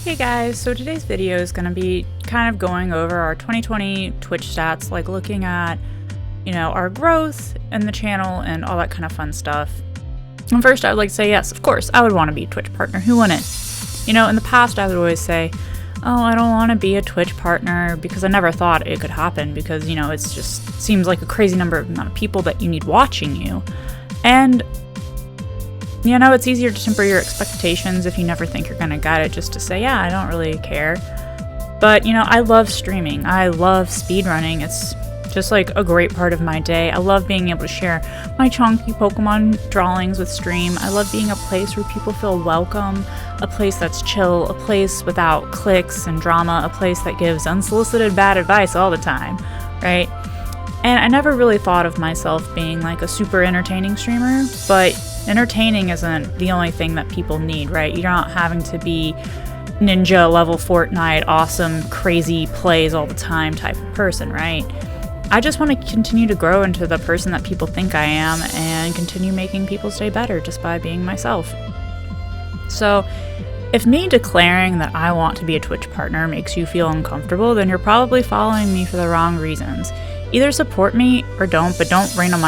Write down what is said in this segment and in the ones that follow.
Hey guys, so today's video is going to be kind of going over our 2020 Twitch stats, like looking at, our growth in the channel and all that kind of fun stuff. And first I would like to say, yes, of course, I would want to be a Twitch partner. Who wouldn't? In the past I would always say, oh, I don't want to be a Twitch partner because I never thought it could happen because, it's just seems like a crazy amount of people that you need watching you. And it's easier to temper your expectations if you never think you're gonna get it, just to say, yeah, I don't really care. But, I love streaming. I love speedrunning. It's just like a great part of my day. I love being able to share my chunky Pokemon drawings with stream. I love being a place where people feel welcome, a place that's chill, a place without clicks and drama, a place that gives unsolicited bad advice all the time, right? And I never really thought of myself being like a super entertaining streamer, but entertaining isn't the only thing that people need, right? You're not having to be ninja level Fortnite, awesome, crazy plays all the time type of person, right? I just want to continue to grow into the person that people think I am and continue making people's day better just by being myself. So if me declaring that I want to be a Twitch partner makes you feel uncomfortable, then you're probably following me for the wrong reasons. Either support me or don't, but don't rain on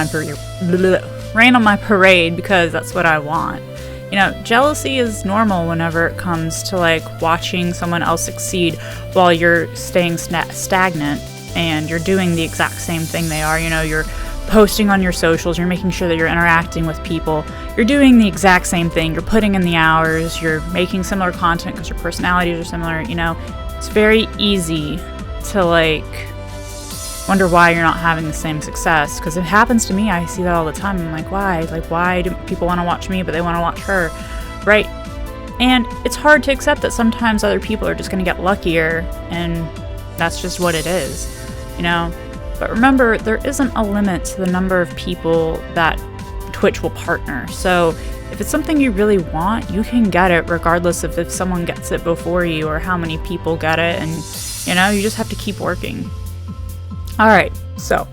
my parade because that's what I want. Jealousy is normal whenever it comes to like watching someone else succeed while you're staying stagnant and you're doing the exact same thing they are. You're posting on your socials, you're making sure that you're interacting with people, you're doing the exact same thing, you're putting in the hours, you're making similar content because your personalities are similar. It's very easy to wonder why you're not having the same success, because it happens to me. I see that all the time. I'm like, why? Why do people want to watch me but they want to watch her, right? And it's hard to accept that sometimes other people are just going to get luckier, and that's just what it is, But remember, there isn't a limit to the number of people that Twitch will partner. So if it's something you really want, you can get it regardless of if someone gets it before you or how many people get it, and you just have to keep working. Alright, so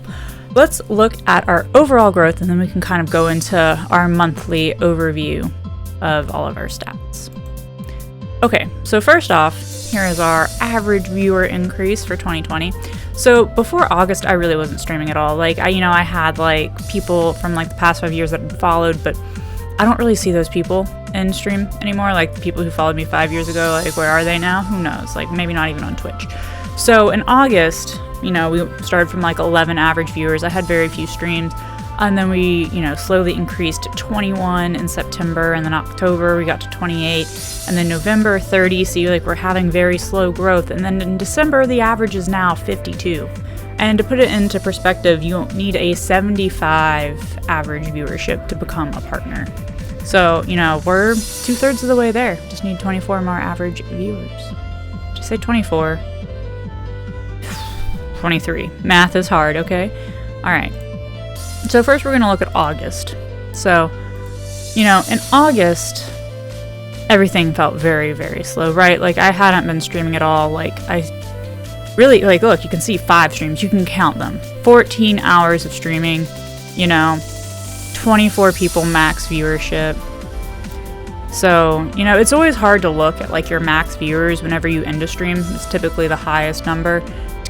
let's look at our overall growth and then we can kind of go into our monthly overview of all of our stats. Okay, so first off, here is our average viewer increase for 2020. So before August, I really wasn't streaming at all. I had people from the past 5 years that had followed, but I don't really see those people in stream anymore. The people who followed me 5 years ago, where are they now? Who knows? Maybe not even on Twitch. So in August, we started from 11 average viewers. I had very few streams. And then we, slowly increased to 21 in September. And then October, we got to 28. And then November, 30. So we're having very slow growth. And then in December, the average is now 52. And to put it into perspective, you need a 75 average viewership to become a partner. So, we're 2/3 of the way there. Just need 24 more average viewers. Just say 24. 23. Math is hard, okay? Alright. So first we're going to look at August. So, in August, everything felt very, very slow, right? I hadn't been streaming at all. I really, look, you can see 5 streams. You can count them. 14 hours of streaming, 24 people max viewership. So, it's always hard to look at your max viewers whenever you end a stream. It's typically the highest number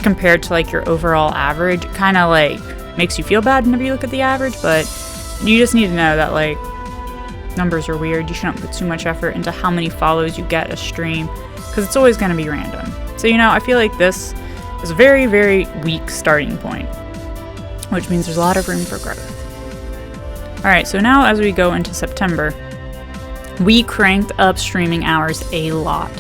compared to your overall average. It kind of makes you feel bad whenever you look at the average, but you just need to know that numbers are weird. You shouldn't put too much effort into how many follows you get a stream because it's always going to be random. So I feel like this is a very, very weak starting point, which means there's a lot of room for growth. Alright, so now as we go into September, we cranked up streaming hours a lot.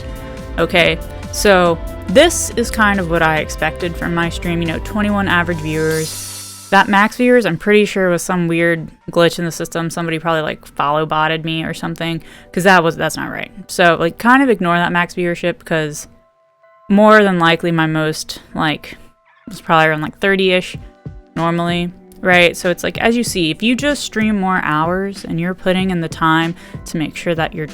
Okay, so this is kind of what I expected from my stream. 21 average viewers. That max viewers, I'm pretty sure was some weird glitch in the system. Somebody probably follow botted me or something, because that's not right. So kind of ignore that max viewership, because more than likely my most was probably around 30-ish normally, right? So it's as you see, if you just stream more hours and you're putting in the time to make sure that you're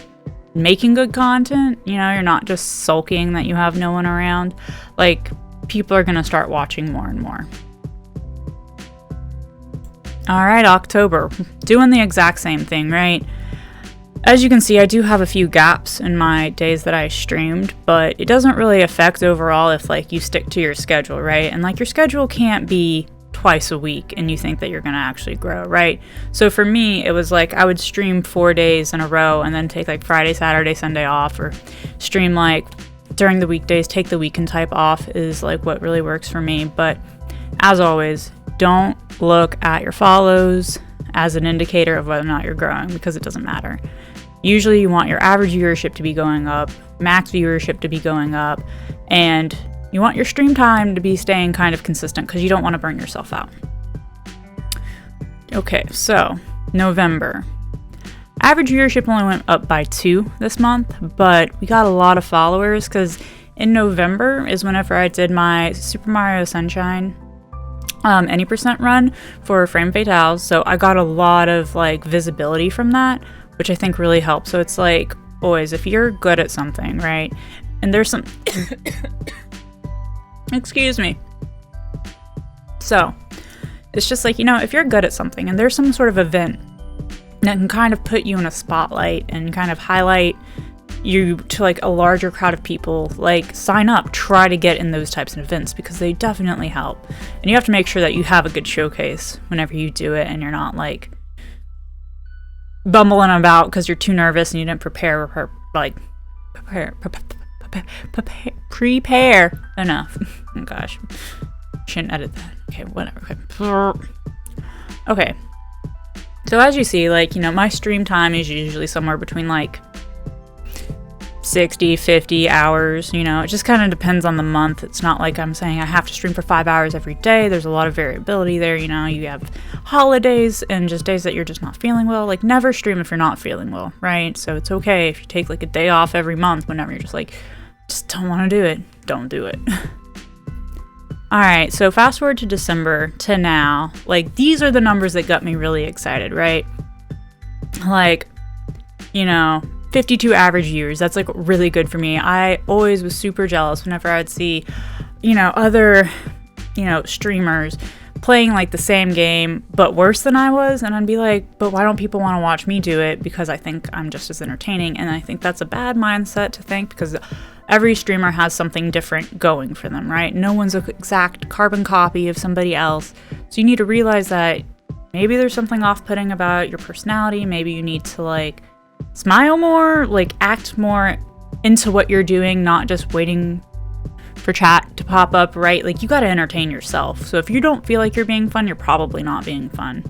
making good content, you're not just sulking that you have no one around, people are gonna start watching more and more. Alright, October, doing the exact same thing, right? As you can see, I do have a few gaps in my days that I streamed, but it doesn't really affect overall if like you stick to your schedule, right? And like your schedule can't be twice a week and you think that you're going to actually grow, right? So for me, it was like I would stream 4 days in a row and then take like Friday, Saturday, Sunday off, or stream like during the weekdays, take the weekend type off is like what really works for me. But as always, don't look at your follows as an indicator of whether or not you're growing, because it doesn't matter. Usually you want your average viewership to be going up, max viewership to be going up, and you want your stream time to be staying kind of consistent because you don't want to burn yourself out. Okay, so November. Average viewership only went up by 2 this month, but we got a lot of followers because in November is whenever I did my Super Mario Sunshine any percent run for Frame Fatales, so I got a lot of like visibility from that, which I think really helps. So it's like, always, if you're good at something, right, and there's some excuse me, so it's just like, you know, if you're good at something and there's some sort of event that can kind of put you in a spotlight and kind of highlight you to like a larger crowd of people, like sign up, try to get in those types of events because they definitely help. And you have to make sure that you have a good showcase whenever you do it and you're not like bumbling about because you're too nervous and you didn't prepare enough. Oh gosh, shouldn't edit that. Okay, whatever. Okay, so as you see, like, you know, my stream time is usually somewhere between like 60, 50 hours, you know, it just kind of depends on the month. It's not like I'm saying I have to stream for 5 hours every day. There's a lot of variability there, you know, you have holidays and just days that you're just not feeling well. Like, never stream if you're not feeling well, right? So it's okay if you take like a day off every month whenever you're just like, just don't want to do it. Don't do it. Alright, so fast forward to December to now, like, these are the numbers that got me really excited, right? Like, you know, 52 average viewers, that's like really good for me. I always was super jealous whenever I'd see, you know, other, you know, streamers playing like the same game but worse than I was, and I'd be like, but why don't people want to watch me do it? Because I think I'm just as entertaining. And I think that's a bad mindset to think, because every streamer has something different going for them, right? No one's an exact carbon copy of somebody else. So you need to realize that maybe there's something off-putting about your personality. Maybe you need to like smile more, like act more into what you're doing, not just waiting for chat to pop up, right? Like, you got to entertain yourself. So if you don't feel like you're being fun, you're probably not being fun.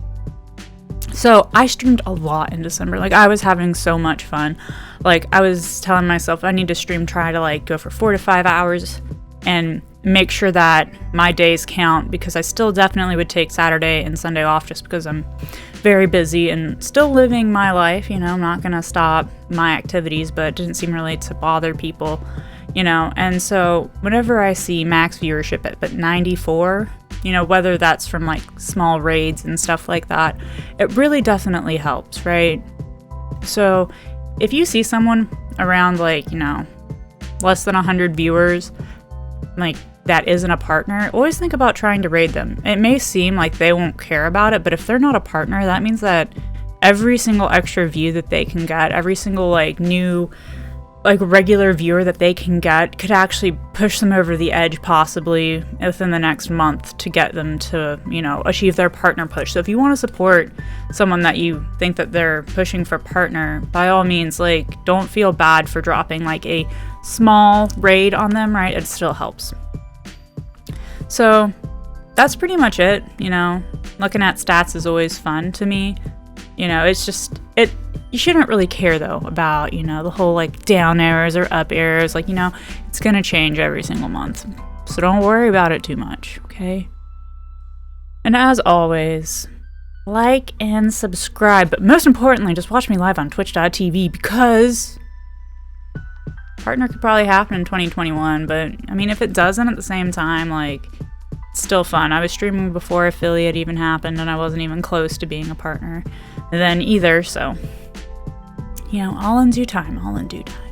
So I streamed a lot in December. Like, I was having so much fun. Like, I was telling myself I need to try to like go for 4 to 5 hours and make sure that my days count, because I still definitely would take Saturday and Sunday off just because I'm very busy and still living my life, you know. I'm not gonna stop my activities, but it didn't seem really to bother people, you know. And so whenever I see max viewership at 94, you know, whether that's from like small raids and stuff like that, it really definitely helps, right? So if you see someone around like, you know, less than 100 viewers, like, that isn't a partner, always think about trying to raid them. It may seem like they won't care about it, but if they're not a partner, that means that every single extra view that they can get, every single like new like regular viewer that they can get could actually push them over the edge possibly within the next month to get them to, you know, achieve their partner push. So if you want to support someone that you think that they're pushing for partner, by all means, like, don't feel bad for dropping like a small raid on them, right? It still helps. So that's pretty much it. You know, looking at stats is always fun to me. You know, it's just, you shouldn't really care though about, you know, the whole like down arrows or up arrows. Like, you know, it's gonna change every single month, so don't worry about it too much, okay? And as always, like and subscribe, but most importantly, just watch me live on twitch.tv, because partner could probably happen in 2021, but I mean, if it doesn't at the same time, like, it's still fun. I was streaming before affiliate even happened, and I wasn't even close to being a partner then either, so, you know, all in due time, all in due time.